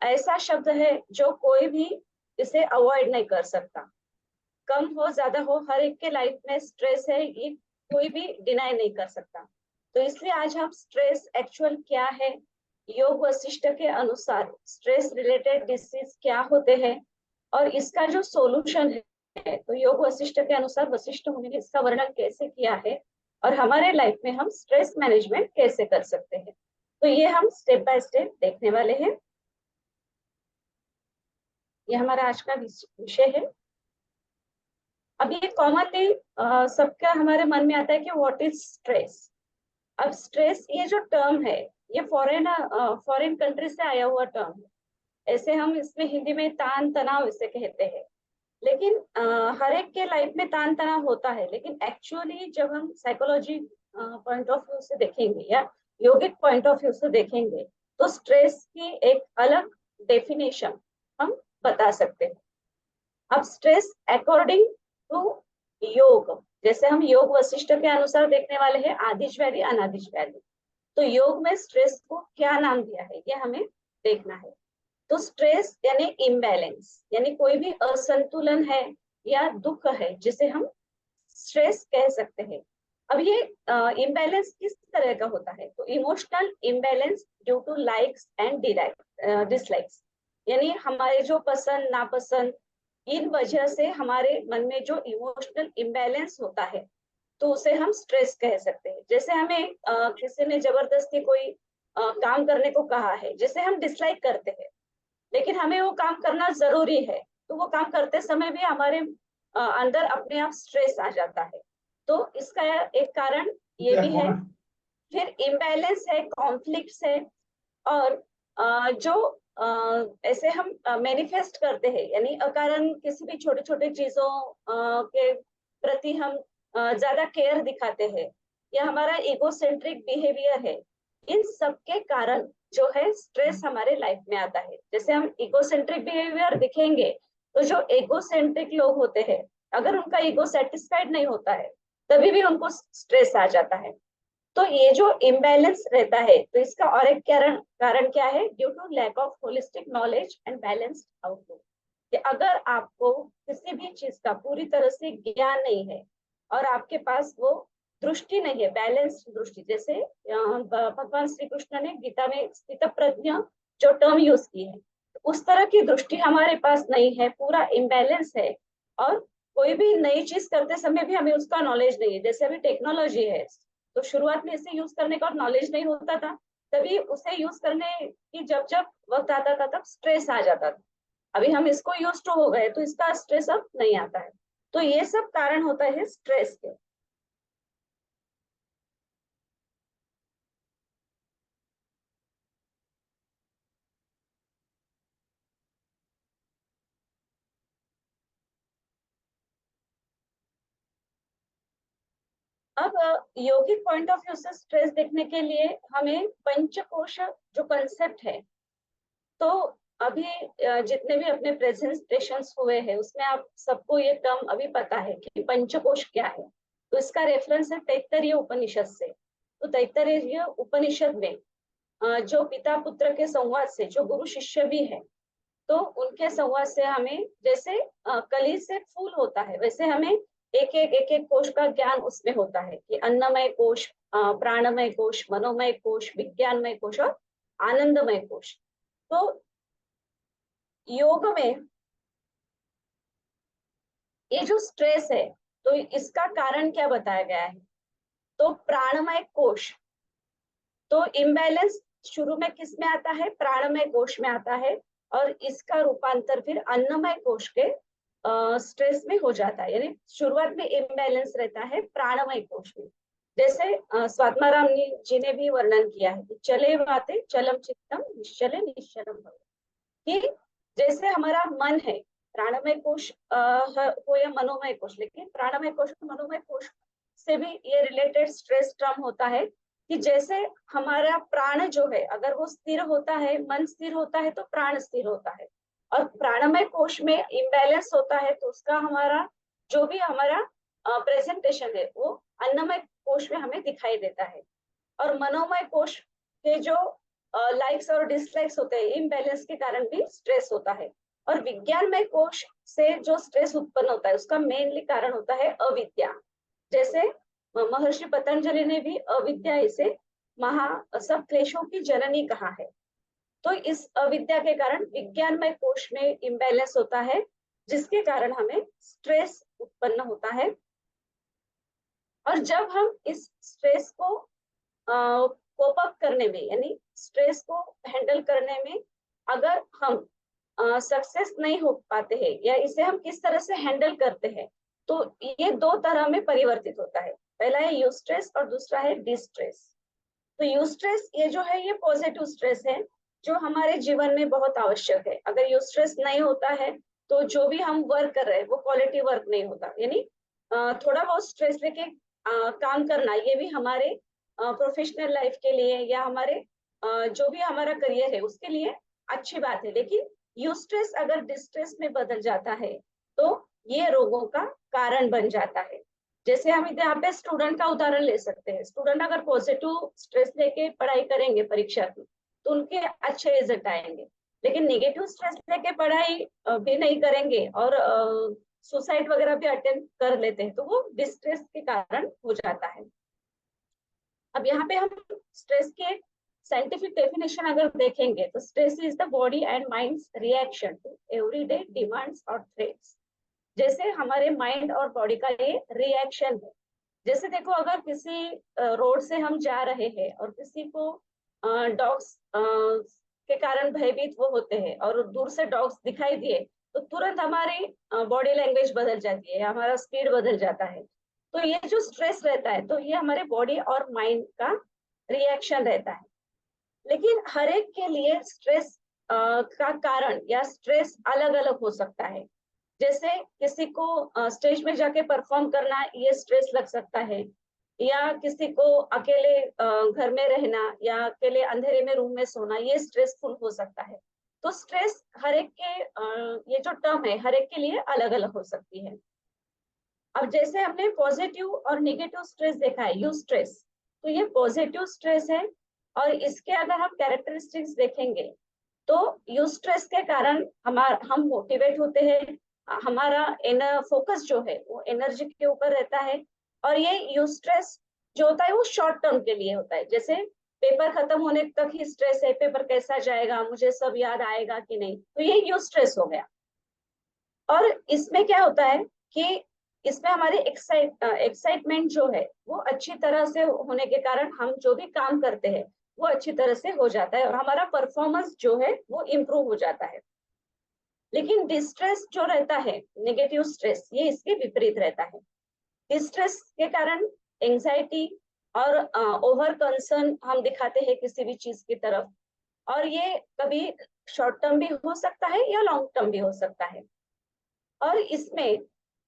ऐसा शब्द है जो कोई भी इसे अवॉइड नहीं कर सकता। कम हो ज्यादा हो, हर एक के लाइफ में स्ट्रेस है, ये कोई भी डिनाई नहीं कर सकता। तो इसलिए आज हम स्ट्रेस एक्चुअल क्या है, योग वशिष्ठ के अनुसार स्ट्रेस रिलेटेड डिसीज क्या होते हैं और इसका जो सॉल्यूशन है, तो योग वशिष्ठ के अनुसार वशिष्ठ मुनि ने इसका वर्णन कैसे किया है और हमारे लाइफ में हम स्ट्रेस मैनेजमेंट कैसे कर सकते हैं, तो ये हम स्टेप बाय स्टेप देखने वाले हैं। ये हमारा आज का विषय है। अब ये कॉमनली सबका हमारे मन में आता है कि व्हाट इज स्ट्रेस। अब स्ट्रेस ये जो टर्म है, ये फॉरेन कंट्री से आया हुआ टर्म है। ऐसे हम इसमें हिंदी में तान तनाव इसे कहते हैं। लेकिन हर एक के लाइफ में तान तनाव होता है, लेकिन एक्चुअली जब हम साइकोलॉजी पॉइंट ऑफ व्यू से देखेंगे या योगिक पॉइंट ऑफ व्यू से देखेंगे, तो स्ट्रेस की एक अलग डेफिनेशन हम बता सकते हैं। अब स्ट्रेस अकॉर्डिंग टू योग, जैसे हम योग वशिष्ठ के अनुसार देखने वाले हैं आदिश वैली अनादिश वैली, तो योग में स्ट्रेस को क्या नाम दिया है ये हमें देखना है। तो स्ट्रेस यानी इम्बैलेंस, यानी कोई भी असंतुलन है या दुख है जिसे हम स्ट्रेस कह सकते हैं। अब ये इम्बैलेंस किस तरह का होता है, तो emotional imbalance due two likes and dislikes, यानी हमारे जो पसंद नापसंद, इन वजह से हमारे मन में जो इमोशनल इम्बैलेंस होता है, तो उसे हम स्ट्रेस कह सकते हैं। जैसे हमें किसी ने जबरदस्ती कोई काम करने को कहा है जिसे हम डिसलाइक करते हैं, लेकिन हमें वो काम करना जरूरी है, तो वो काम करते समय भी हमारे अंदर अपने आप स्ट्रेस आ जाता है। तो इसका एक कारण ये भी है। फिर इम्बैलेंस है, कॉन्फ्लिक्ट्स है, और जो ऐसे हम मैनिफेस्ट करते हैं, यानी अकारण किसी भी छोटे छोटे चीजों के प्रति हम ज्यादा केयर दिखाते हैं, या हमारा इगोसेंट्रिक बिहेवियर है, इन सब के कारण जो है स्ट्रेस हमारे लाइफ में आता है। जैसे हम इगोसेंट्रिक बिहेवियर दिखेंगे, तो जो इगोसेंट्रिक लोग होते हैं, अगर उनका ईगो सेटिस्फाइड नहीं होता है, तभी भी उनको स्ट्रेस आ जाता है। तो ये जो इम्बैलेंस रहता है, तो इसका और एक कारण कारण क्या है, due to lack of holistic knowledge and balanced outlook. कि अगर आपको किसी भी चीज का पूरी तरह से ज्ञान नहीं है और आपके पास वो दृष्टि नहीं है, बैलेंस्ड दृष्टि, जैसे भगवान श्री कृष्ण ने गीता में स्थित प्रज्ञ जो टर्म यूज की है, उस तरह की दृष्टि हमारे पास नहीं है, पूरा इम्बैलेंस है। और कोई भी नई चीज करते समय भी हमें उसका नॉलेज नहीं है। जैसे अभी टेक्नोलॉजी है, तो शुरुआत में इसे यूज करने का नॉलेज नहीं होता था, तभी उसे यूज करने की जब जब वक्त आता था तब स्ट्रेस आ जाता था। अभी हम इसको यूज टू हो गए, तो इसका स्ट्रेस अब नहीं आता है। तो ये सब कारण होता है स्ट्रेस के। अब योगिक पॉइंट ऑफ व्यू से स्ट्रेस देखने के लिए हमें पंचकोश जो कंसेप्ट है, तो अभी जितने भी अपने प्रेजेंटेशंस हुए हैं उसमें आप सबको ये टर्म अभी पता है कि पंचकोश क्या है। तो इसका रेफरेंस है तैत्तरीय उपनिषद से। तो तैत्तरीय उपनिषद में जो पिता पुत्र के संवाद से, जो गुरु शिष्य भी है, तो उनके संवाद से हमें जैसे कली से फूल होता है, वैसे हमें एक एक कोश का ज्ञान उसमें होता है कि अन्नमय कोश, प्राणमय कोश, मनोमय कोश, विज्ञानमय कोश और आनंदमय कोश। तो योग में ये जो स्ट्रेस है, तो इसका कारण क्या बताया गया है, तो प्राणमय कोश, तो इम्बैलेंस शुरू में किस में आता है, प्राणमय कोश में आता है, और इसका रूपांतर फिर अन्नमय कोश के स्ट्रेस में हो जाता है। यानी शुरुआत में इम्बैलेंस रहता है प्राणमय कोश में। जैसे स्वात्माराम जी ने भी वर्णन किया है कि चले वाते चलम चित्तम निश्चले निश्चलम भव, कि जैसे हमारा मन है, प्राणमय कोश हो या मनोमय कोश, लेकिन प्राणमय कोश और मनोमय कोश से भी ये रिलेटेड स्ट्रेस टर्म होता है कि जैसे हमारा प्राण जो है, अगर वो स्थिर होता है, मन स्थिर होता है, तो प्राण स्थिर होता है। और प्राणमय कोश में इम्बैलेंस होता है, तो उसका हमारा जो भी हमारा प्रेजेंटेशन है वो अन्नमय कोश में हमें दिखाई देता है। और मनोमय कोश के जो लाइक्स और डिसलाइक्स होते हैं, इम्बैलेंस के कारण भी स्ट्रेस होता है। और विज्ञानमय कोश से जो स्ट्रेस उत्पन्न होता है उसका मेनली कारण होता है अविद्या। जैसे महर्षि पतंजलि ने भी अविद्या इसे महा सब क्लेशों की जननी कहा है। तो इस अविद्या के कारण विज्ञानमय कोश में इम्बैलेंस होता है, जिसके कारण हमें स्ट्रेस उत्पन्न होता है। और जब हम इस स्ट्रेस को कोप अप करने में, यानी स्ट्रेस को हैंडल करने में अगर हम सक्सेस नहीं हो पाते हैं, या इसे हम किस तरह से हैंडल करते हैं, तो ये दो तरह में परिवर्तित होता है। पहला है यूस्ट्रेस और दूसरा है डिस्ट्रेस। तो यूस्ट्रेस ये जो है ये पॉजिटिव स्ट्रेस है, जो हमारे जीवन में बहुत आवश्यक है। अगर यूस्ट्रेस नहीं होता है तो जो भी हम वर्क कर रहे हैं वो क्वालिटी वर्क नहीं होता। यानी थोड़ा बहुत स्ट्रेस लेके काम करना, ये भी हमारे प्रोफेशनल लाइफ के लिए या हमारे जो भी हमारा करियर है उसके लिए अच्छी बात है। लेकिन यूस्ट्रेस अगर डिस्ट्रेस में बदल जाता है तो ये रोगों का कारण बन जाता है। जैसे हम यहाँ पे स्टूडेंट का उदाहरण ले सकते हैं। स्टूडेंट अगर पॉजिटिव स्ट्रेस लेके पढ़ाई करेंगे परीक्षा की तो उनके अच्छे रिजल्ट आएंगे। लेकिन नेगेटिव स्ट्रेस लेके पढ़ाई भी नहीं करेंगे और सुसाइड वगैरह भी अटेम्प्ट कर लेते हैं, तो वो डिस्ट्रेस के कारण हो जाता है। अब यहाँ पे हम स्ट्रेस के साइंटिफिक डेफिनेशन अगर देखेंगे तो stress is the body and mind's reaction to everyday demands और थ्रेट्स। जैसे हमारे माइंड और बॉडी का ये रिएक्शन है। जैसे देखो, अगर किसी रोड से हम जा रहे हैं और किसी को डॉग्स के कारण भयभीत वो होते हैं और दूर से डॉग्स दिखाई दिए तो तुरंत हमारी बॉडी लैंग्वेज बदल जाती है, हमारा स्पीड बदल जाता है। तो ये जो स्ट्रेस रहता है तो ये हमारे बॉडी और माइंड का रिएक्शन रहता है। लेकिन हर एक के लिए स्ट्रेस का कारण या स्ट्रेस अलग अलग हो सकता है। जैसे किसी को स्टेज में जाके परफॉर्म करना ये स्ट्रेस लग सकता है, या किसी को अकेले घर में रहना या अकेले अंधेरे में रूम में सोना ये स्ट्रेसफुल हो सकता है। तो स्ट्रेस हर एक के ये जो टर्म है हर एक के लिए अलग अलग हो सकती है। अब जैसे हमने पॉजिटिव और नेगेटिव स्ट्रेस देखा है, यू स्ट्रेस, तो ये पॉजिटिव स्ट्रेस है। और इसके अगर हम कैरेक्टरिस्टिक्स देखेंगे तो यू स्ट्रेस के कारण हम मोटिवेट होते हैं, हमारा फोकस जो है वो एनर्जी के ऊपर रहता है। और ये यू स्ट्रेस जो होता है वो शॉर्ट टर्म के लिए होता है। जैसे पेपर खत्म होने तक ही स्ट्रेस है, पेपर कैसा जाएगा, मुझे सब याद आएगा कि नहीं, तो ये यू स्ट्रेस हो गया। और इसमें क्या होता है कि इसमें हमारे एक्साइटमेंट जो है वो अच्छी तरह से होने के कारण हम जो भी काम करते हैं वो अच्छी तरह से हो जाता है और हमारा परफॉर्मेंस जो है वो इम्प्रूव हो जाता है। लेकिन डिस्ट्रेस जो रहता है, नेगेटिव स्ट्रेस, ये इसके विपरीत रहता है। डिस्ट्रेस के कारण एंजाइटी और ओवर कंसर्न हम दिखाते हैं किसी भी चीज की तरफ। और ये कभी शॉर्ट टर्म भी हो सकता है या लॉन्ग टर्म भी हो सकता है। और इसमें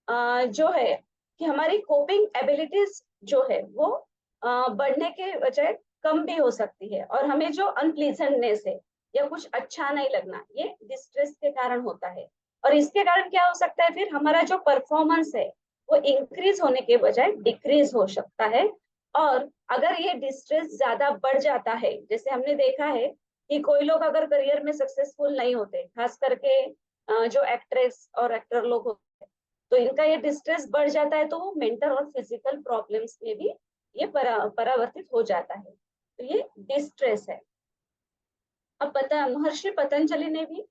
जो है कि हमारी कोपिंग एबिलिटीज जो है वो बढ़ने के बजाय कम भी हो सकती है। और हमें जो अनप्लीजेंटनेस है या कुछ अच्छा नहीं लगना, ये डिस्ट्रेस के कारण होता है। और इसके कारण क्या हो सकता है, फिर हमारा जो परफॉर्मेंस है वो इंक्रीज होने के बजाय डिक्रीज हो सकता है। और अगर ये डिस्ट्रेस ज्यादा बढ़ जाता है, जैसे हमने देखा है कि कोई लोग अगर करियर में सक्सेसफुल नहीं होते, खास करके जो एक्ट्रेस और एक्टर लोग होते हैं, तो इनका ये डिस्ट्रेस बढ़ जाता है तो वो मेंटल और फिजिकल प्रॉब्लम्स में भी ये परावर्तित हो जाता है। तो ये डिस्ट्रेस है। अब पता महर्षि पतंजलि ने भी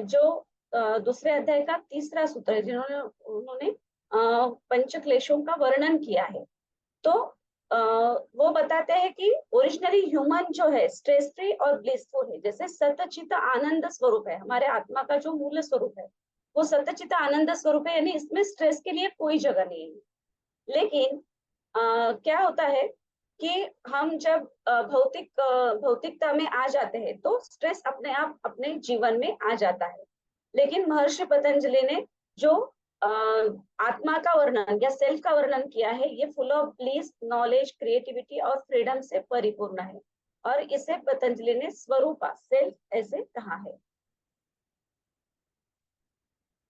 जो दूसरे अध्याय का तीसरा सूत्र है जिन्होंने उन्होंने पंच क्लेशों का वर्णन किया है। तो वो बताते हैं कि ओरिजिनली ह्यूमन जो है स्ट्रेस फ्री और ब्लिसफुल है। जैसे सतचित आनंद स्वरूप है, हमारे आत्मा का जो मूल स्वरूप है वो सतचित आनंद स्वरूप है, यानी इसमें स्ट्रेस के लिए कोई जगह नहीं है। लेकिन क्या होता है कि हम जब भौतिकता में आ जाते हैं तो स्ट्रेस अपने आप अपने जीवन में आ जाता है। लेकिन महर्षि पतंजलि ने जो आत्मा का वर्णन या सेल्फ का वर्णन किया है ये full of bliss, knowledge, creativity और फ्रीडम से परिपूर्ण है। और इसे पतंजलि ने स्वरूपा, सेल्फ ऐसे कहा है।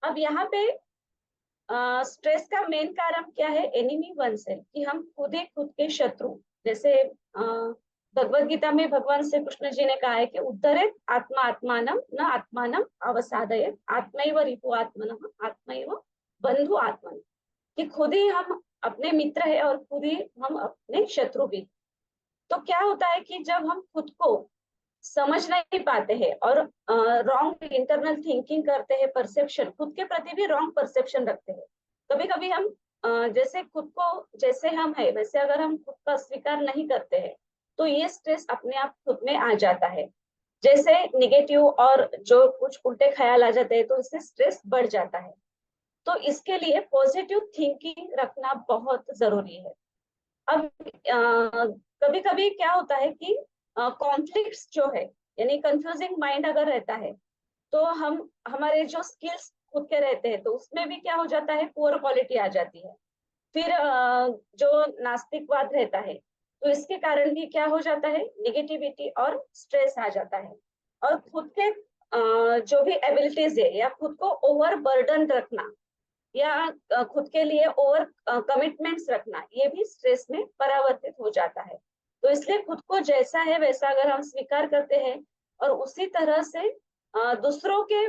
अब यहाँ पे स्ट्रेस का मेन कारण क्या है, एनिमी वन सेल्फ, कि हम खुद ही खुद के शत्रु। जैसे भगवत गीता में भगवान श्री कृष्ण जी ने कहा है कि उद्धरेत आत्मा आत्मानम न आत्मानम अवसादयेत आत्मैव रिपु आत्मनः आत्मैव बंधु आत्मन, कि खुद ही हम अपने मित्र है और खुद ही हम अपने शत्रु भी। तो क्या होता है कि जब हम खुद को समझ नहीं पाते हैं और रॉन्ग इंटरनल थिंकिंग करते हैं, परसेप्शन खुद के प्रति भी रॉन्ग परसेप्शन रखते हैं। कभी कभी हम जैसे खुद को जैसे हम है वैसे अगर हम खुद का स्वीकार नहीं करते हैं तो ये स्ट्रेस अपने आप खुद में आ जाता है। जैसे निगेटिव और जो कुछ उल्टे ख्याल आ जाते हैं तो इससे स्ट्रेस बढ़ जाता है। तो इसके लिए पॉजिटिव थिंकिंग रखना बहुत जरूरी है। अब कभी कभी क्या होता है कि कॉन्फ्लिक्ट्स जो है, यानी कंफ्यूजिंग माइंड अगर रहता है तो हम हमारे जो स्किल्स खुद के रहते हैं तो उसमें भी क्या हो जाता है, पुअर क्वालिटी आ जाती है। फिर जो नास्तिकवाद रहता है तो इसके कारण भी क्या हो जाता है, निगेटिविटी और स्ट्रेस आ जाता है। और खुद के जो भी एबिलिटीज है या खुद को ओवर बर्डन रखना या खुद के लिए ओवर कमिटमेंट्स रखना, ये भी स्ट्रेस में परावर्तित हो जाता है। तो इसलिए खुद को जैसा है वैसा अगर हम स्वीकार करते हैं और उसी तरह से दूसरों के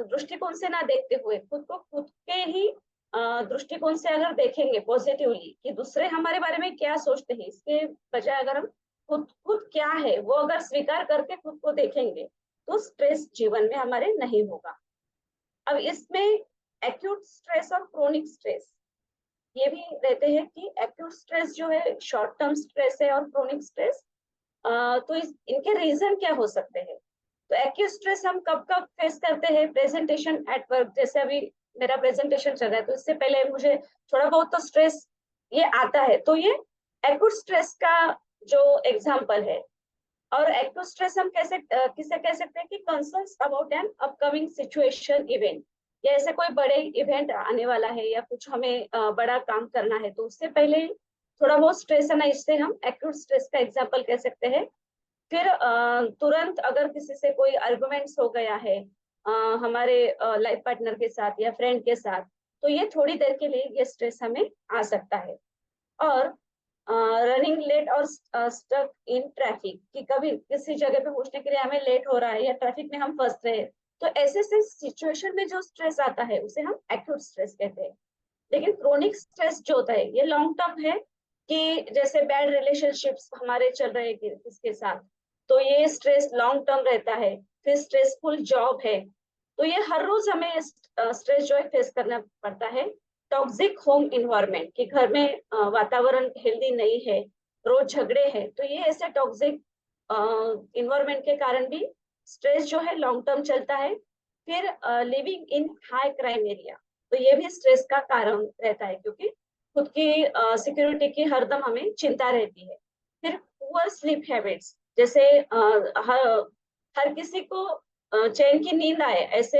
दृष्टिकोण से ना देखते हुए खुद को खुद के ही दृष्टिकोण से अगर देखेंगे पॉजिटिवली कि दूसरे हमारे बारे में क्या सोचते हैं, इसके बजाय अगर हम खुद खुद क्या है वो अगर स्वीकार करके खुद को देखेंगे तो स्ट्रेस जीवन में हमारे नहीं होगा। अब इसमें एक्यूट स्ट्रेस और क्रोनिक स्ट्रेस ये भी रहते हैं कि एक्यूट स्ट्रेस जो है शॉर्ट टर्म स्ट्रेस है और क्रोनिक स्ट्रेस तो इनके रीजन क्या हो सकते हैं। तो एक्यूट स्ट्रेस हम कब कब फेस करते हैं, प्रेजेंटेशन एट वर्क, जैसे अभी मेरा प्रेजेंटेशन चल रहा है तो इससे पहले मुझे थोड़ा बहुत तो स्ट्रेस ये आता है, तो ये एक्यूट स्ट्रेस का जो एग्जाम्पल है। और एक्यूट स्ट्रेस हम कैसे किसे कह सकते हैं कि concerns about an upcoming situation event, या ऐसे कोई बड़े इवेंट आने वाला है या कुछ हमें बड़ा काम करना है तो उससे पहले थोड़ा बहुत स्ट्रेस है ना, इससे हम एक्यूट स्ट्रेस का एग्जांपल कह सकते हैं। फिर तुरंत अगर किसी से कोई आर्गुमेंट्स हो गया है हमारे लाइफ पार्टनर के साथ या फ्रेंड के साथ, तो ये थोड़ी देर के लिए ये स्ट्रेस हमें आ सकता है। और रनिंग लेट और स्टक इन ट्रैफिक, कि कभी किसी जगह पे पहुंचने के लिए हमें लेट हो रहा है या ट्रैफिक में हम फंस रहे हैं, तो ऐसे से सिचुएशन में जो स्ट्रेस आता है उसे हम एक्यूट स्ट्रेस कहते हैं। लेकिन क्रोनिक स्ट्रेस जो होता है ये लॉन्ग टर्म है, कि जैसे बैड रिलेशनशिप्स हमारे चल रहे हैं किसके साथ, तो ये स्ट्रेस लॉन्ग टर्म रहता है। फिर स्ट्रेसफुल जॉब है तो ये हर रोज हमें स्ट्रेस जो है फेस करना पड़ता है। टॉक्सिक होम इन्वायरमेंट, कि घर में वातावरण हेल्दी नहीं है, रोज झगड़े हैं, तो ये ऐसे टॉक्सिक इन्वायरमेंट के कारण भी स्ट्रेस जो है लॉन्ग टर्म चलता है। फिर living in high crime area, तो ये भी स्ट्रेस का कारण रहता है क्योंकि खुद की सिक्योरिटी की हरदम हमें चिंता रहती है। फिर पुअर स्लीप हैबिट्स, जैसे हर किसी को चैन की नींद आए ऐसे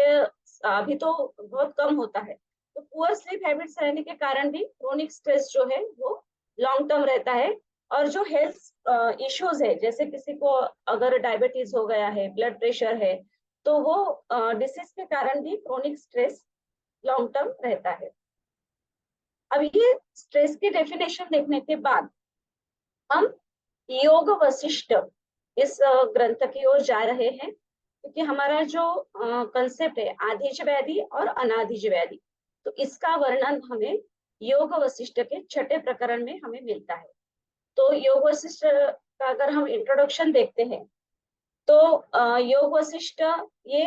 अभी तो बहुत कम होता है। तो पुअर स्लीप हैबिट्स रहने के कारण भी क्रोनिक स्ट्रेस जो है वो लॉन्ग टर्म रहता है। और जो हेल्थ इश्यूज है, जैसे किसी को अगर डायबिटीज हो गया है, ब्लड प्रेशर है, तो वो डिसीज के कारण भी क्रोनिक स्ट्रेस लॉन्ग टर्म रहता है। अब ये स्ट्रेस की डेफिनेशन देखने के बाद हम योग वशिष्ठ इस ग्रंथ की ओर जा रहे हैं, क्योंकि हमारा जो कंसेप्ट है आधिज व्याधि और अनाधिज व्याधि, तो इसका वर्णन हमें योग वशिष्ठ के छठे प्रकरण में हमें मिलता है। तो योग वशिष्ठ का अगर हम इंट्रोडक्शन देखते हैं तो योग वशिष्ठ ये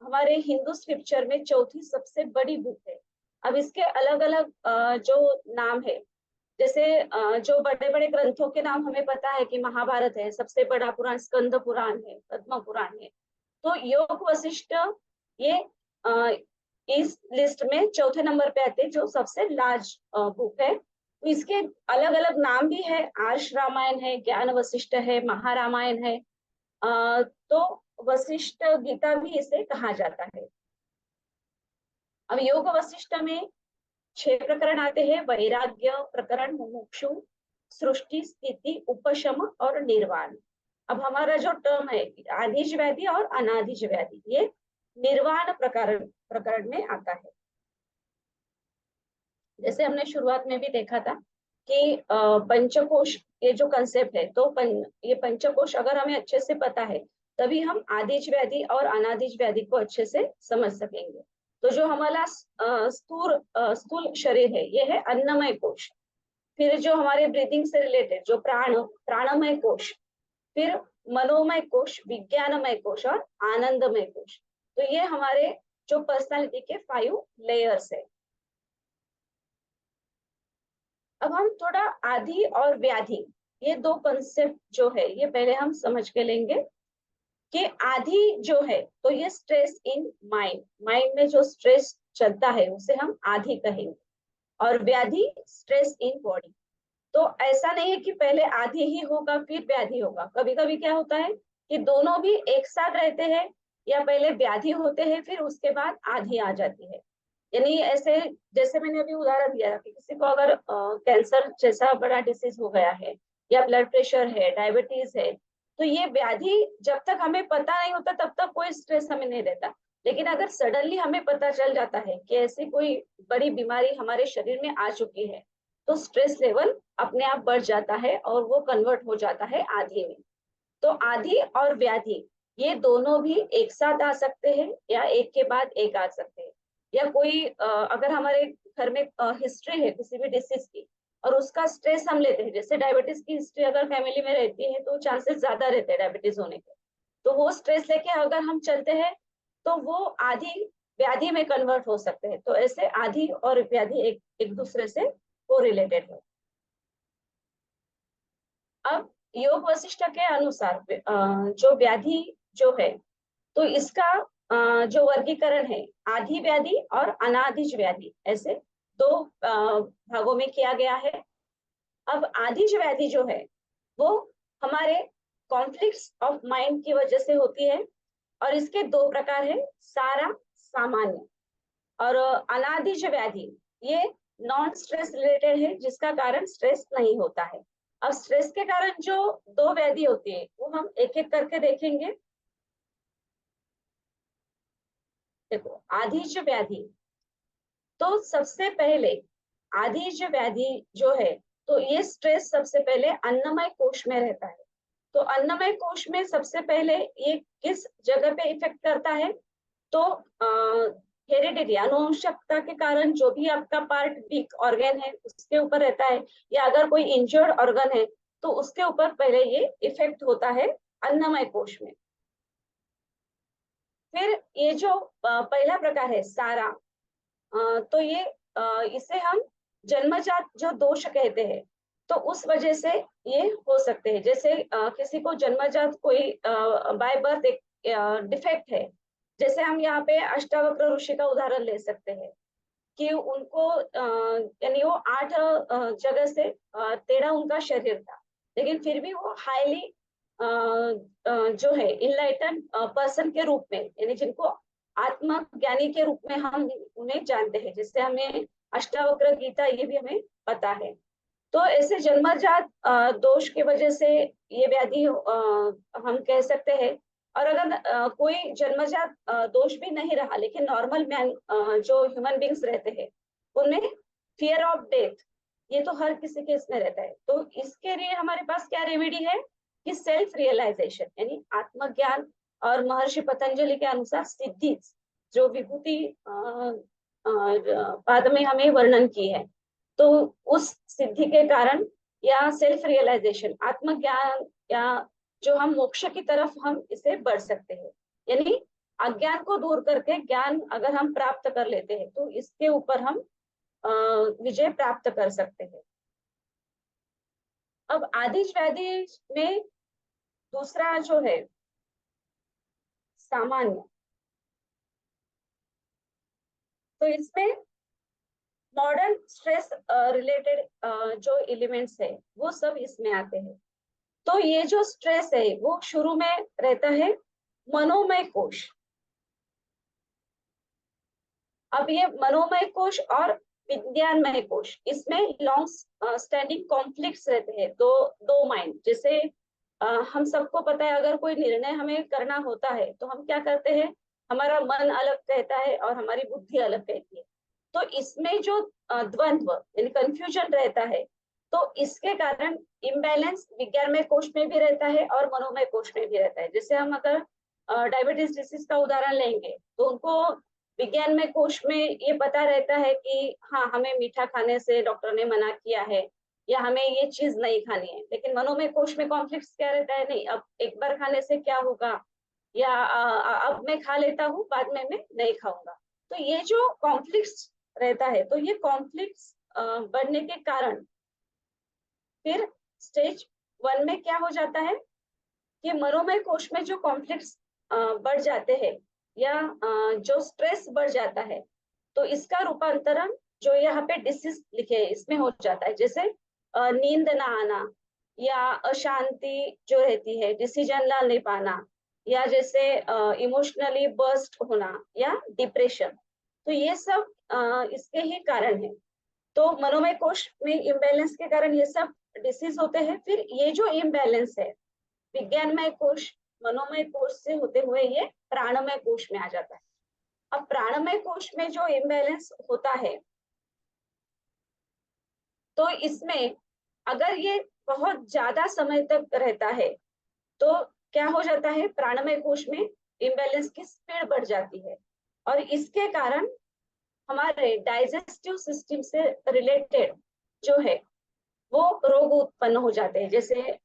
हमारे हिंदू स्क्रिप्चर में चौथी सबसे बड़ी बुक है। अब इसके अलग अलग जो नाम है, जैसे जो बड़े बड़े ग्रंथों के नाम हमें पता है कि महाभारत है सबसे बड़ा पुराण, स्कंद पुराण है, पद्म पुराण है, तो योग वशिष्ठ ये अ, इस लिस्ट में चौथे नंबर पे आते हैं जो सबसे लार्ज बुक है। तो इसके अलग अलग नाम भी है, आर्ष रामायण है, ज्ञान वशिष्ठ है, महारामायण है, तो वशिष्ठ गीता भी इसे कहा जाता है। अब योग वशिष्ठ में 6 प्रकरण आते हैं, वैराग्य प्रकरण, मुमुक्षु, सृष्टि, स्थिति, उपशम और निर्वाण। अब हमारा जो टर्म है आधिज व्याधि और अनाधिज व्याधि, ये निर्वाण प्रकरण प्रकरण में आता है। जैसे हमने शुरुआत में भी देखा था कि पंचकोश ये जो कंसेप्ट है, तो ये पंचकोश अगर हमें अच्छे से पता है तभी हम आदिज व्याधि और अनादिज व्याधि को अच्छे से समझ सकेंगे। तो जो हमारा स्थूल शरीर है ये है अन्नमय कोश। फिर जो हमारे ब्रीदिंग से रिलेटेड जो प्राणमय कोश, फिर मनोमय कोश, विज्ञानमय कोश और आनंदमय कोश। तो ये हमारे जो पर्सनालिटी के 5 लेयर्स है। अब हम थोड़ा आदि और व्याधि, ये दो कंसेप्ट जो है ये पहले हम समझ के लेंगे कि आदि जो है तो ये स्ट्रेस इन माइंड, माइंड में जो स्ट्रेस चलता है उसे हम आदि कहेंगे। और व्याधि स्ट्रेस इन बॉडी। तो ऐसा नहीं है कि पहले आदि ही होगा फिर व्याधि होगा। कभी कभी क्या होता है कि दोनों भी एक साथ रहते हैं, या पहले व्याधि होते हैं फिर उसके बाद आदि आ जाती है। यानी ऐसे, जैसे मैंने अभी उदाहरण दिया कि किसी को अगर कैंसर जैसा बड़ा डिसीज हो गया है, या ब्लड प्रेशर है, डायबिटीज है, तो ये व्याधि जब तक हमें पता नहीं होता तब तक कोई स्ट्रेस हमें नहीं रहता। लेकिन अगर सडनली हमें पता चल जाता है कि ऐसी कोई बड़ी बीमारी हमारे शरीर में आ चुकी है, तो स्ट्रेस लेवल अपने आप बढ़ जाता है और वो कन्वर्ट हो जाता है आदि में। तो आदि और व्याधि ये दोनों भी एक साथ आ सकते हैं या एक के बाद एक आ सकते हैं। या कोई अगर हमारे घर में हिस्ट्री है किसी भी डिसीज की और उसका स्ट्रेस हम लेते हैं, जैसे डायबिटीज की हिस्ट्री अगर फैमिली में रहती है तो चांसेस ज्यादा रहते हैं डायबिटीज होने के। तो वो स्ट्रेस लेके अगर हम चलते हैं तो वो आदि व्याधि में कन्वर्ट हो सकते हैं। तो ऐसे आदि और व्याधि एक एक दूसरे से को रिलेटेड है। अब योग वशिष्ठ के अनुसार जो व्याधि जो है तो इसका जो वर्गीकरण है आदि व्याधि और अनादिज व्याधि, ऐसे दो भागों में किया गया है। अब आदिज व्याधि जो है वो हमारे कॉन्फ्लिक्ट्स ऑफ माइंड की वजह से होती है, और इसके दो प्रकार है, सारा, सामान्य। और अनादिज व्याधि ये नॉन स्ट्रेस रिलेटेड है, जिसका कारण स्ट्रेस नहीं होता है। अब स्ट्रेस के कारण जो दो व्याधि होती है वो हम एक एक करके देखेंगे। देखो, आदिज व्याधि, तो सबसे पहले आदिज व्याधि जो है तो ये स्ट्रेस सबसे पहले अन्नमय कोश में रहता है। तो अन्नमय कोश में सबसे पहले ये किस जगह पे इफेक्ट करता है, तो हेरिडिटी आनुवंशिकता के कारण जो भी आपका पार्ट वीक ऑर्गन है उसके ऊपर रहता है, या अगर कोई इंजर्ड ऑर्गन है तो उसके ऊपर पहले ये इफेक्ट होता है अन्नमय कोश में। फिर ये जो पहला प्रकार है सारा, तो ये इसे हम जन्मजात जो दोष कहते हैं। तो उस वजह से ये हो सकते हैं, जैसे किसी को जन्मजात कोई बाय बर्थ एक डिफेक्ट है। जैसे हम यहाँ पे अष्टावक्र ऋषि का उदाहरण ले सकते हैं कि उनको यानी वो 8 जगह से टेढ़ा उनका शरीर था, लेकिन फिर भी वो हाईली जो है इनलाइटन पर्सन के रूप में, यानी जिनको आत्मज्ञानी के रूप में हम उन्हें जानते हैं, जिससे हमें अष्टावक्र गीता ये भी हमें पता है। तो ऐसे जन्मजात दोष की वजह से ये व्याधि हम कह सकते हैं। और अगर कोई जन्मजात दोष भी नहीं रहा लेकिन नॉर्मल मैन जो ह्यूमन बींग्स रहते हैं उनमें फियर ऑफ डेथ ये तो हर किसी के इसमें रहता है। तो इसके लिए हमारे पास क्या रेमेडी है कि सेल्फ रियलाइजेशन यानी आत्मज्ञान। और महर्षि पतंजलि के अनुसार सिद्धि जो विभूति पाद में हमें वर्णन की है, तो उस सिद्धि के कारण या सेल्फ रियलाइजेशन आत्मज्ञान या जो हम मोक्ष की तरफ हम इसे बढ़ सकते हैं। यानी अज्ञान को दूर करके ज्ञान अगर हम प्राप्त कर लेते हैं तो इसके ऊपर हम विजय प्राप्त कर सकते हैं। अब आदिज वैदिज में दूसरा जो है सामान्य, तो इसमें मॉडर्न स्ट्रेस रिलेटेड जो एलिमेंट्स है वो सब इसमें आते हैं। तो ये जो स्ट्रेस है वो शुरू में रहता है मनोमय कोश। अब ये मनोमय कोश और विज्ञानमय कोश, इसमें लॉन्ग स्टैंडिंग कॉन्फ्लिक्ट्स रहते हैं, दो दो माइंड। जैसे हम सबको पता है अगर कोई निर्णय हमें करना होता है तो हम क्या करते हैं, हमारा मन अलग कहता है और हमारी बुद्धि अलग कहती है। तो इसमें जो द्वंद्व यानी कंफ्यूजन रहता है तो इसके कारण इम्बैलेंस विज्ञानमय कोश में भी रहता है और मनोमय कोश में भी रहता है। जैसे हम अगर डायबिटीज डिसीज का उदाहरण लेंगे तो उनको विज्ञान में कोश में ये पता रहता है कि हाँ हमें मीठा खाने से डॉक्टर ने मना किया है या हमें ये चीज नहीं खानी है, लेकिन मनोमय कोश में कॉन्फ्लिक्ट क्या रहता है, नहीं अब एक बार खाने से क्या होगा, या अब मैं खा लेता हूँ बाद में मैं नहीं खाऊंगा। तो ये जो कॉन्फ्लिक्ट रहता है, तो ये कॉन्फ्लिक्ट बढ़ने के कारण फिर स्टेज 1 में क्या हो जाता है कि मनोमय कोश में जो कॉन्फ्लिक्ट्स बढ़ जाते हैं या जो स्ट्रेस बढ़ जाता है, तो इसका रूपांतरण जो यहाँ पे डिसीज लिखे है इसमें हो जाता है। जैसे नींद ना आना या अशांति जो रहती है, डिसीजन ना ले पाना, या जैसे इमोशनली बर्स्ट होना या डिप्रेशन, तो ये सब इसके ही कारण है। तो मनोमय कोश में इम्बैलेंस के कारण ये सब डिसीज होते हैं। फिर ये जो इम्बैलेंस है विज्ञानमय कोश मनोमय कोश से होते हुए ये प्राणमय कोश में आ जाता है। अब प्राणमय कोश में जो इम्बैलेंस होता है, तो इसमें अगर ये बहुत ज्यादा समय तक रहता है तो क्या हो जाता है, प्राणमय कोश में इम्बैलेंस की स्पीड बढ़ जाती है और इसके कारण हमारे डाइजेस्टिव सिस्टम से रिलेटेड जो है वो रोग उत्पन्न हो जाते हैं। जैसे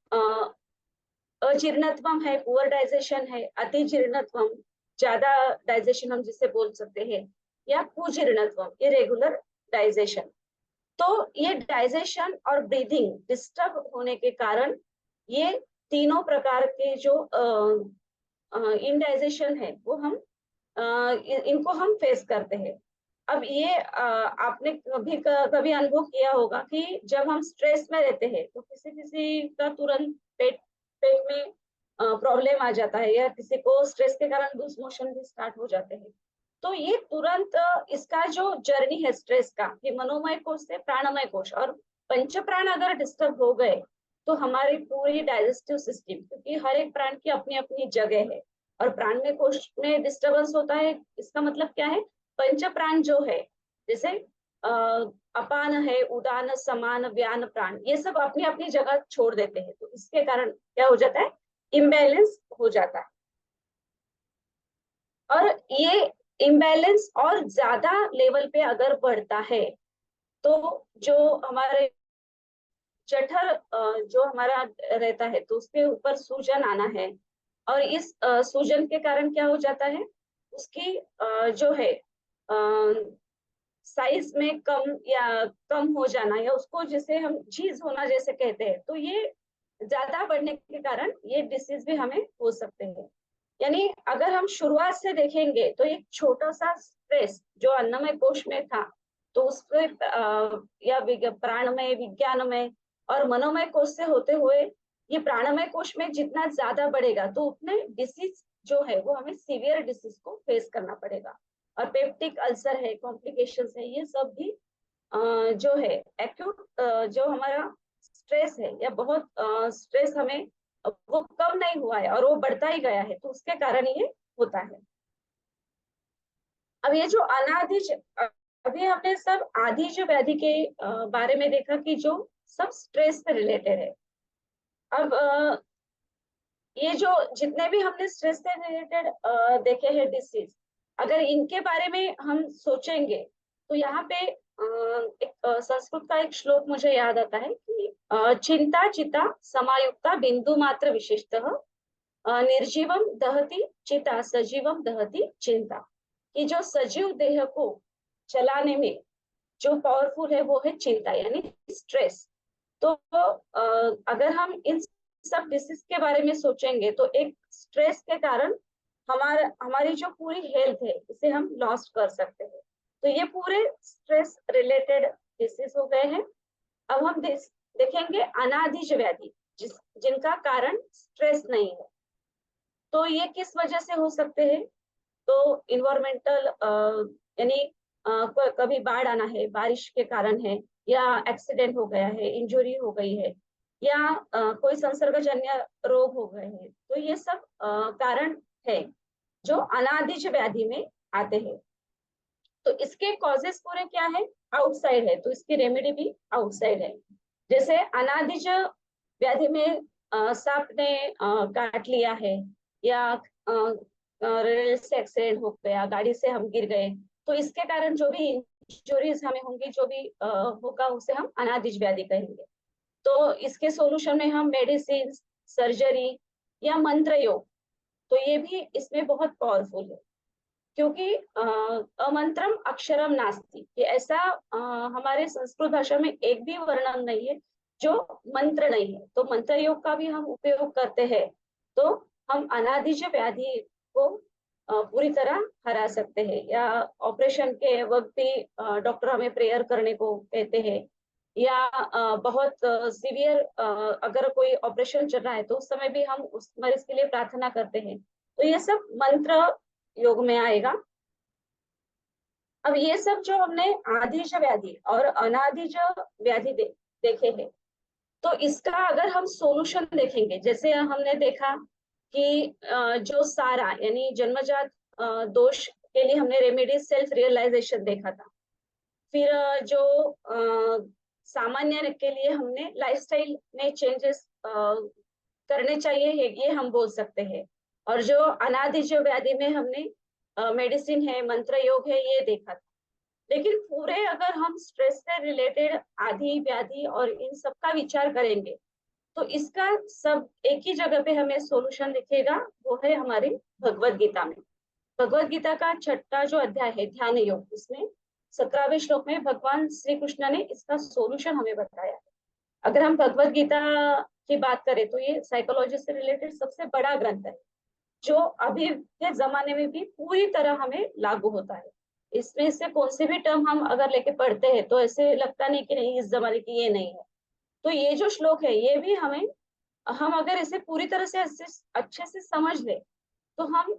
अजीर्णत्वम है, पुअर डाइजेशन है, अतिजीर्णत्वम ज्यादा डाइजेशन हम जिसे बोल सकते हैं, या कुजीर्णत्वम इरेगुलर डाइजेशन। तो ये डाइजेशन और ब्रीदिंग डिस्टर्ब होने के कारण ये तीनों प्रकार के जो इनडाइजेशन है वो हम इनको हम फेस करते हैं। अब ये आपने कभी कभी अनुभव किया होगा कि जब हम स्ट्रेस में रहते हैं तो किसी किसी का तुरंत पेट पेट में प्रॉब्लम आ जाता है, या किसी को स्ट्रेस के कारण लूज मोशन भी स्टार्ट हो जाते हैं। तो ये तुरंत इसका जो जर्नी है स्ट्रेस का, ये मनोमय कोश से प्राणमय कोश, और पंच प्राण अगर डिस्टर्ब हो गए तो हमारी पूरी डाइजेस्टिव सिस्टम, क्योंकि हर एक प्राण की अपनी अपनी जगह है, और प्राणमय कोश में डिस्टर्बेंस होता है, इसका मतलब क्या है, पंच प्राण जो है जैसे अपान है, उदान, समान, व्यान प्राण, ये सब अपनी अपनी जगह छोड़ देते हैं। तो इसके कारण क्या हो जाता है, इम्बैलेंस हो जाता है। और ये इम्बैलेंस और ज्यादा लेवल पे अगर बढ़ता है तो जो हमारे जठर जो हमारा रहता है तो उसके ऊपर सूजन आना है, और इस सूजन के कारण क्या हो जाता है, उसकी जो है साइज में कम या कम हो जाना, या उसको जैसे हम चीज होना जैसे कहते हैं, तो ये ज्यादा बढ़ने के कारण ये डिसीज भी हमें हो सकते हैं। यानी अगर हम शुरुआत से देखेंगे तो एक छोटा सा स्ट्रेस जो अन्नमय कोश में था, तो उसके या प्राणमय, विज्ञानमय और मनोमय कोश से होते हुए ये प्राणमय कोश में जितना ज्यादा बढ़ेगा तो उतने डिसीज जो है वो हमें सीवियर डिसीज को फेस करना पड़ेगा। और पेप्टिक अल्सर है, कॉम्प्लिकेशंस है, ये सब भी जो है एक्यूट जो हमारा स्ट्रेस है या बहुत स्ट्रेस हमें वो कम नहीं हुआ है और वो बढ़ता ही गया है, तो उसके कारण ये होता है। अब ये जो अनाधिज अभी हमने सब आधिज व्याधि के बारे में देखा कि जो सब स्ट्रेस से रिलेटेड है। अब ये जो जितने भी हमने स्ट्रेस से रिलेटेड देखे हैं डिसीज, अगर इनके बारे में हम सोचेंगे तो यहाँ पे एक संस्कृत का एक श्लोक मुझे याद आता है कि चिंता चिता समायुक्ता बिंदु मात्र विशिष्टः निर्जीवम दहति चिता सजीवम दहति चिंता, कि जो सजीव देह को चलाने में जो पावरफुल है वो है चिंता यानी स्ट्रेस। तो अगर हम इन सब डिसीज के बारे में सोचेंगे तो एक स्ट्रेस के कारण हमारी जो पूरी हेल्थ है इसे हम लॉस्ट कर सकते हैं। तो ये पूरे स्ट्रेस रिलेटेड डिसीज हो गए हैं। अब हम देखेंगे अनाधिज व्याधि जिनका कारण स्ट्रेस नहीं है। तो ये किस वजह से हो सकते हैं, तो इन्वायरमेंटल यानी कभी बाढ़ आना है, बारिश के कारण है, या एक्सीडेंट हो गया है, इंजुरी हो गई है, या कोई संसर्गजन्य रोग हो गए हैं, तो ये सब कारण है जो अनाधिज व्याधि में आते हैं। तो इसके कॉजेस पूरे क्या है, आउटसाइड है, तो इसकी रेमेडी भी आउटसाइड है। जैसे अनादिज व्याधि में सांप ने काट लिया है, या रेल से एक्सीडेंट हो गया, गाड़ी से हम गिर गए, तो इसके कारण जो भी इंजरीज हमें होंगी, जो भी होगा, उसे हम अनादिज व्याधि कहेंगे। तो इसके सॉल्यूशन में हम मेडिसिन, सर्जरी या मंत्र योग, तो ये भी इसमें बहुत पावरफुल है। क्योंकि अमंत्रम अक्षरम नास्ति, ये ऐसा हमारे संस्कृत भाषा में एक भी वर्णन नहीं है जो मंत्र नहीं है। तो मंत्र योग का भी हम उपयोग करते हैं, तो हम अनादिज व्याधि को पूरी तरह हरा सकते हैं। या ऑपरेशन के वक्त भी डॉक्टर हमें प्रेयर करने को कहते हैं, या बहुत सीवियर अगर कोई ऑपरेशन चल रहा है तो उस समय भी हम उस मरीज के लिए प्रार्थना करते हैं। तो ये सब मंत्र योग में आएगा। अब ये सब जो हमने आदिज व्याधि और अनादिज व्याधि देखे हैं, तो इसका अगर हम सॉल्यूशन देखेंगे, जैसे हमने देखा कि जो सारा यानी जन्मजात दोष के लिए हमने रेमेडी सेल्फ रियलाइजेशन देखा था। फिर जो सामान्य के लिए हमने लाइफस्टाइल में चेंजेस करने चाहिए है, ये हम बोल सकते हैं। और जो अनादिज व्याधि में हमने मेडिसिन है, मंत्र योग है, ये देखा था। लेकिन पूरे अगर हम स्ट्रेस से रिलेटेड आदि व्याधि और इन सब का विचार करेंगे, तो इसका सब एक ही जगह पे हमें सॉल्यूशन दिखेगा, वो है हमारी भगवत गीता में। भगवत गीता का छठा जो अध्याय है ध्यान योग, उसमें 17वें श्लोक में भगवान श्री कृष्ण ने इसका सॉल्यूशन हमें बताया है। अगर हम भगवत गीता की बात करें तो ये साइकोलॉजी से रिलेटेड सबसे बड़ा ग्रंथ है, जो अभी के जमाने में भी पूरी तरह हमें लागू होता है। इसमें से कौन से भी टर्म हम अगर लेके पढ़ते हैं तो ऐसे लगता नहीं कि नहीं, इस जमाने की ये नहीं है। तो ये जो श्लोक है, ये भी हमें, हम अगर इसे पूरी तरह से अच्छे से समझ ले, तो हम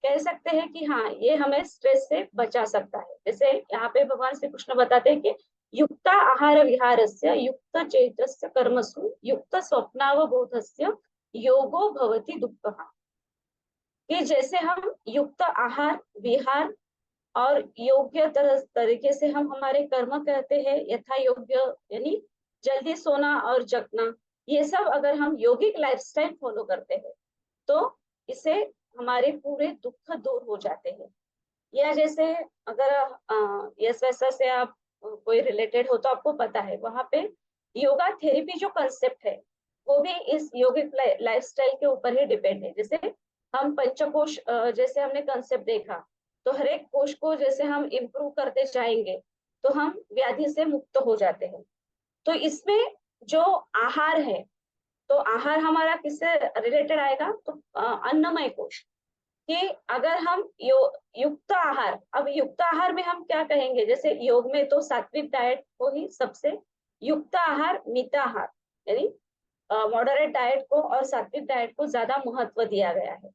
कह सकते हैं कि हाँ, ये हमें स्ट्रेस से बचा सकता है। जैसे यहाँ पे भगवान श्री कृष्ण बताते हैं कि युक्त आहार विहारस्य युक्त चैतस्य कर्मसु युक्त स्वप्नावबोधस्य योगो भवति दुःखः। कि जैसे हम युक्त आहार विहार और योग्य तरीके से हम हमारे कर्म करते हैं, यथा योग्य यानी जल्दी सोना और जगना, ये सब अगर हम यौगिक लाइफस्टाइल फॉलो करते हैं, तो इससे हमारे पूरे दुख दूर हो जाते हैं। या जैसे अगर यस वैसा से आप कोई रिलेटेड हो तो आपको पता है, वहां पे योगा थेरेपी जो कंसेप्ट है, वो भी इस योगिक लाइफस्टाइल के ऊपर ही डिपेंड है। जैसे हम पंचकोश जैसे हमने कंसेप्ट देखा, तो हर एक कोश को जैसे हम इम्प्रूव करते जाएंगे, तो हम व्याधि से मुक्त हो जाते हैं। तो इसमें जो आहार है, तो आहार हमारा किससे रिलेटेड आएगा, तो अन्नमय कोश। कि अगर हम युक्त आहार, अब युक्त आहार में हम क्या कहेंगे, जैसे योग में तो सात्विक डाइट को ही सबसे, युक्त आहार मिताहार यानी मॉडरेट डाइट को और सात्विक डाइट को ज्यादा महत्व दिया गया है।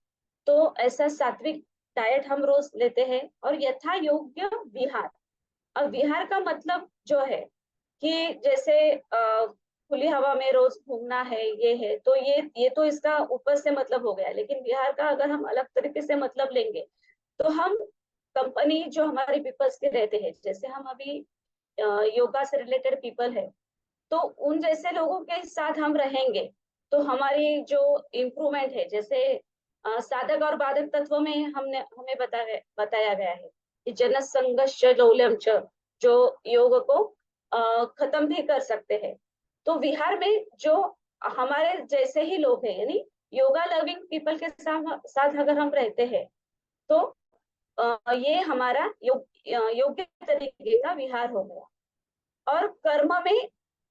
तो ऐसा सात्विक डाइट हम रोज लेते हैं। और यथा योग्य विहार, अब विहार का मतलब जो है कि जैसे खुली हवा में रोज घूमना है, ये है, तो ये तो इसका ऊपर से मतलब हो गया। लेकिन बिहार का अगर हम अलग तरीके से मतलब लेंगे, तो हम कंपनी जो हमारे पीपल्स के रहते हैं, जैसे हम अभी योगा से रिलेटेड पीपल है, तो उन जैसे लोगों के साथ हम रहेंगे, तो हमारी जो इम्प्रूवमेंट है, जैसे साधक और बाधक तत्व में हमने हमें बताया गया है कि जनसंघर्ष लौल्यम च, जो योग को खत्म भी कर सकते हैं। तो विहार में जो हमारे जैसे ही लोग हैं, यानी योगा लविंग पीपल के साथ अगर हम रहते हैं, तो ये हमारा योग्य तरीके का विहार हो गया। और कर्म में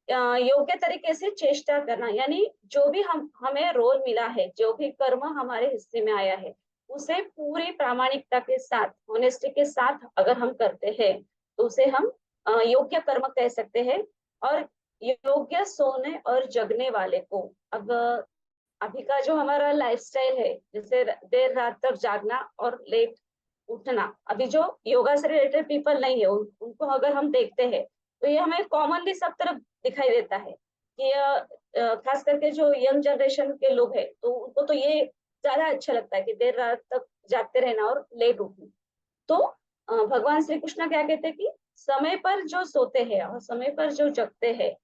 योग्य तरीके से चेष्टा करना, यानी जो भी हमें रोल मिला है, जो भी कर्म हमारे हिस्से में आया है, उसे पूरी प्रामाणिकता के साथ, ऑनेस्टी के साथ अगर हम करते हैं, तो उसे हम योग्य कर्म कह सकते हैं। और योग्य सोने और जगने वाले को, अब अभी का जो हमारा लाइफस्टाइल है, जैसे देर रात तक जागना और लेट उठना, अभी जो योगा से रिलेटेड पीपल नहीं है, उनको अगर हम देखते हैं, तो ये हमें कॉमनली सब तरफ दिखाई देता है कि खास करके जो यंग जनरेशन के लोग हैं, तो उनको तो ये ज्यादा अच्छा लगता है कि देर रात तक जागते रहना और लेट उठना। तो भगवान श्री कृष्ण क्या कहते हैं कि समय पर जो सोते हैं और समय पर जो जगते हैं,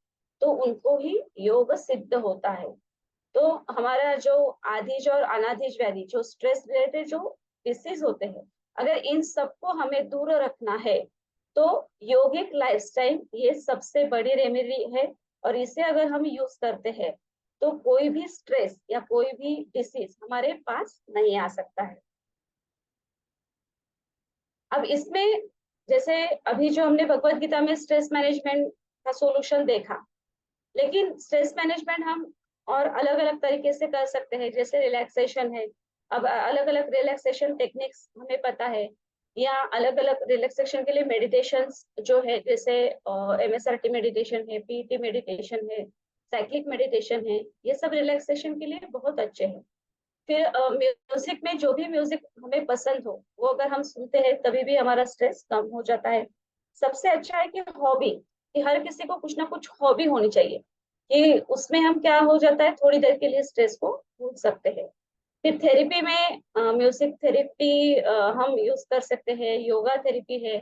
तो उनको ही योग सिद्ध होता है। तो हमारा जो आधीज और अनाधीज व्याधि, जो स्ट्रेस रिलेटेड जो डिसीज होते हैं, अगर इन सबको हमें दूर रखना है तो योगिक लाइफस्टाइल ये सबसे बड़ी रेमेडी है। और इसे अगर हम यूज करते हैं तो कोई भी स्ट्रेस या कोई भी डिसीज हमारे पास नहीं आ सकता है। अब इसमें जैसे अभी जो हमने भगवत गीता में स्ट्रेस मैनेजमेंट का सॉल्यूशन देखा, लेकिन स्ट्रेस मैनेजमेंट हम और अलग अलग तरीके से कर सकते हैं, जैसे रिलैक्सेशन है। अब अलग अलग रिलैक्सेशन टेक्निक्स हमें पता है, या अलग अलग रिलैक्सेशन के लिए मेडिटेशन जो है, जैसे MSRT मेडिटेशन है, PET मेडिटेशन है, साइक्लिक मेडिटेशन है, ये सब रिलैक्सेशन के लिए बहुत अच्छे हैं। फिर म्यूजिक में जो भी म्यूजिक हमें पसंद हो वो अगर हम सुनते हैं तभी भी हमारा स्ट्रेस कम हो जाता है। सबसे अच्छा है कि हॉबी, कि हर किसी को कुछ ना कुछ हॉबी होनी चाहिए, कि उसमें हम क्या हो जाता है थोड़ी देर के लिए स्ट्रेस को भूल सकते हैं। फिर थेरेपी में म्यूजिक थेरेपी हम यूज कर सकते हैं, योगा थेरेपी है,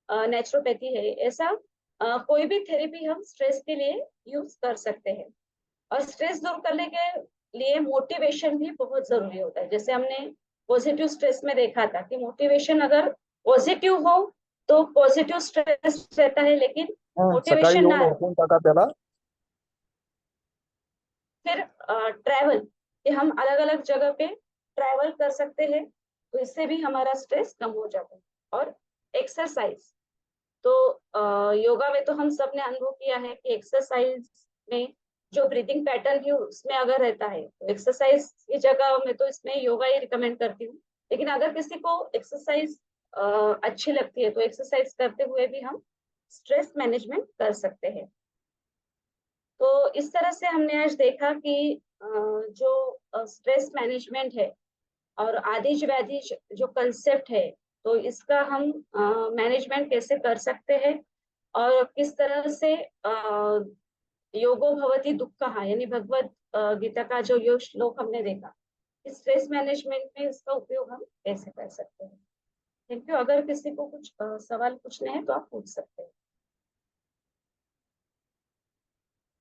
नेचुरोपैथी है, ऐसा कोई भी थेरेपी हम स्ट्रेस के लिए यूज कर सकते हैं। और स्ट्रेस दूर करने के लिए मोटिवेशन भी बहुत जरूरी होता है। जैसे हमने पॉजिटिव स्ट्रेस में देखा था कि मोटिवेशन अगर पॉजिटिव हो तो पॉजिटिव स्ट्रेस रहता है, लेकिन सकाळी मोटिवेशन येऊन ना रहे। उठून टाका त्याला. फिर ट्रैवल, कि हम अलग अलग जगह पे ट्रैवल कर सकते हैं, तो इससे भी हमारा स्ट्रेस कम हो जाता है। और एक्सरसाइज, तो योगा में तो हम सब ने अनुभव किया है कि एक्सरसाइज में जो ब्रीदिंग पैटर्न है उसमें अगर रहता है तो एक्सरसाइज की जगह में तो इसमें योगा ही रिकमेंड करती हूँ। लेकिन अगर किसी को एक्सरसाइज अच्छी लगती है तो एक्सरसाइज करते हुए भी हम स्ट्रेस मैनेजमेंट कर सकते हैं। तो इस तरह से हमने आज देखा कि जो स्ट्रेस मैनेजमेंट है और आदिज व्याधिज जो कंसेप्ट है, तो इसका हम मैनेजमेंट कैसे कर सकते हैं, और किस तरह से योगो भवति दुक्कहा यानी भगवत गीता का जो योग श्लोक हमने देखा, स्ट्रेस मैनेजमेंट में इसका उपयोग हम कैसे कर सकते हैं। Thank you. अगर किसी को कुछ सवाल पूछने हैं तो आप पूछ सकते हैं।